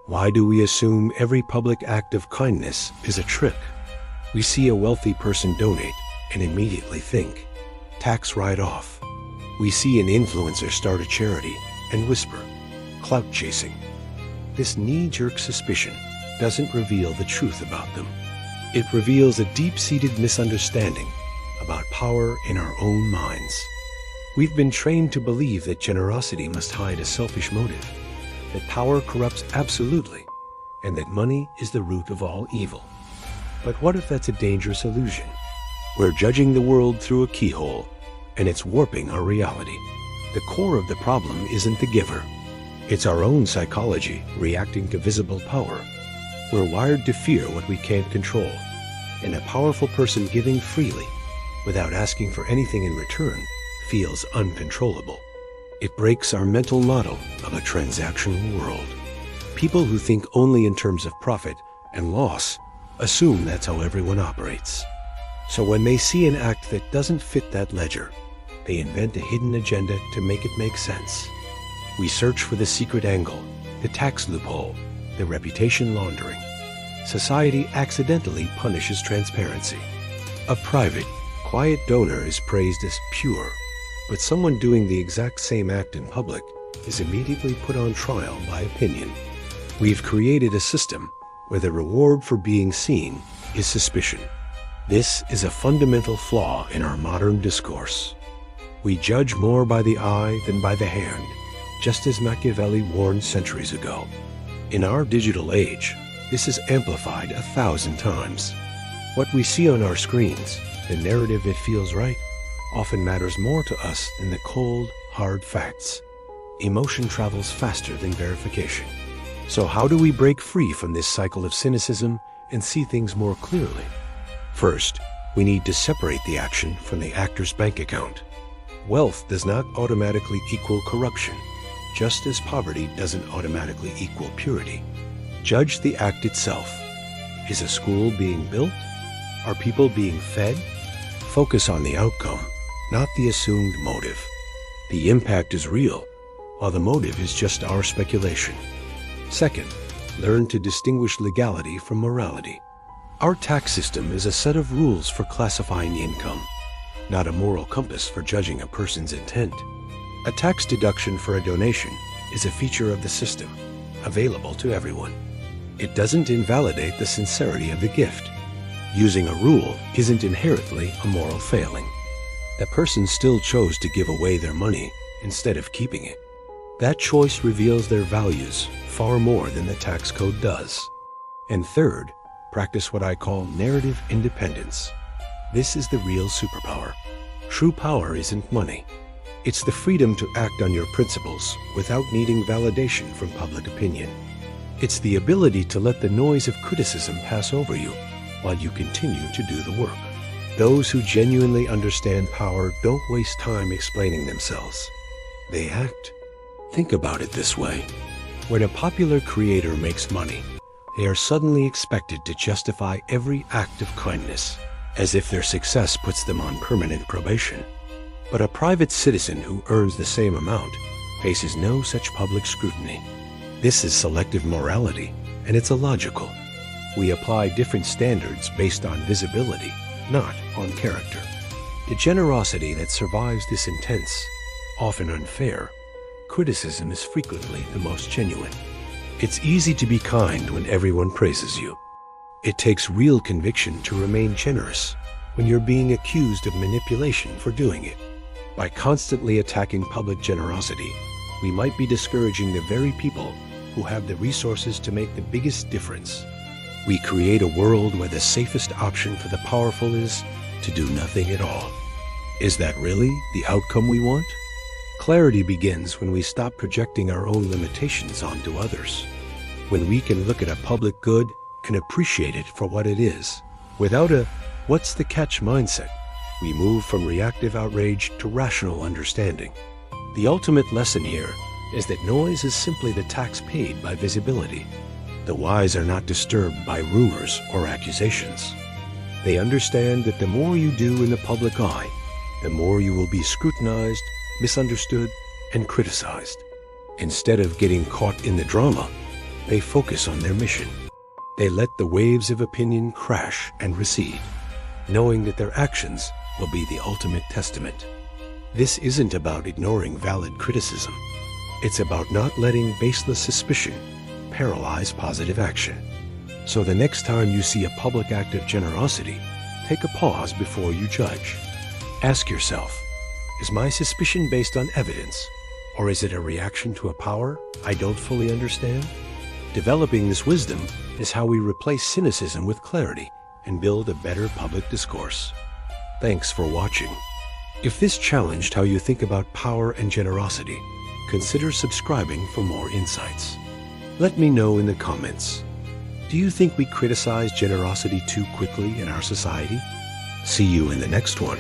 Why do we assume every public act of kindness is a trick? We see a wealthy person donate and immediately think, tax write-off. We see an influencer start a charity and whisper, clout chasing. This knee-jerk suspicion doesn't reveal the truth about them. It reveals a deep-seated misunderstanding about power in our own minds. We've been trained to believe that generosity must hide a selfish motive, that power corrupts absolutely, and that money is the root of all evil. But what if that's a dangerous illusion? We're judging the world through a keyhole, and it's warping our reality. The core of the problem isn't the giver. It's our own psychology reacting to visible power. We're wired to fear what we can't control, and a powerful person giving freely, without asking for anything in return, feels uncontrollable. It breaks our mental model of a transactional world. People who think only in terms of profit and loss assume that's how everyone operates. So when they see an act that doesn't fit that ledger, they invent a hidden agenda to make it make sense. We search for the secret angle, the tax loophole, the reputation laundering. Society accidentally punishes transparency. A private, quiet donor is praised as pure, but someone doing the exact same act in public is immediately put on trial by opinion. We've created a system where the reward for being seen is suspicion. This is a fundamental flaw in our modern discourse. We judge more by the eye than by the hand, just as Machiavelli warned centuries ago. In our digital age, this is amplified 1,000 times. What we see on our screens, the narrative that feels right, often matters more to us than the cold, hard facts. Emotion travels faster than verification. So how do we break free from this cycle of cynicism and see things more clearly? First, we need to separate the action from the actor's bank account. Wealth does not automatically equal corruption, just as poverty doesn't automatically equal purity. Judge the act itself. Is a school being built? Are people being fed? Focus on the outcome, not the assumed motive. The impact is real, while the motive is just our speculation. Second, learn to distinguish legality from morality. Our tax system is a set of rules for classifying income, not a moral compass for judging a person's intent. A tax deduction for a donation is a feature of the system, available to everyone. It doesn't invalidate the sincerity of the gift. Using a rule isn't inherently a moral failing. The person still chose to give away their money instead of keeping it. That choice reveals their values far more than the tax code does. And third, practice what I call narrative independence. This is the real superpower. True power isn't money. It's the freedom to act on your principles without needing validation from public opinion. It's the ability to let the noise of criticism pass over you while you continue to do the work. Those who genuinely understand power don't waste time explaining themselves. They act. Think about it this way. When a popular creator makes money, they are suddenly expected to justify every act of kindness, as if their success puts them on permanent probation. But a private citizen who earns the same amount faces no such public scrutiny. This is selective morality, and it's illogical. We apply different standards based on visibility, not on character. The generosity that survives this intense, often unfair, criticism is frequently the most genuine. It's easy to be kind when everyone praises you. It takes real conviction to remain generous when you're being accused of manipulation for doing it. By constantly attacking public generosity, we might be discouraging the very people who have the resources to make the biggest difference. We create a world where the safest option for the powerful is to do nothing at all. Is that really the outcome we want? Clarity begins when we stop projecting our own limitations onto others. When we can look at a public good and appreciate it for what it is, without a "what's the catch" mindset, we move from reactive outrage to rational understanding. The ultimate lesson here is that noise is simply the tax paid by visibility. The wise are not disturbed by rumors or accusations. They understand that the more you do in the public eye, the more you will be scrutinized, misunderstood, and criticized. Instead of getting caught in the drama, They focus on their mission. They let the waves of opinion crash and recede, knowing that their actions will be the ultimate testament. This isn't about ignoring valid criticism. It's about not letting baseless suspicion paralyze positive action. So the next time you see a public act of generosity, take a pause before you judge. Ask yourself, is my suspicion based on evidence, or is it a reaction to a power I don't fully understand? Developing this wisdom is how we replace cynicism with clarity and build a better public discourse. Thanks for watching. If this challenged how you think about power and generosity, consider subscribing for more insights. Let me know in the comments. Do you think we criticize generosity too quickly in our society? See you in the next one.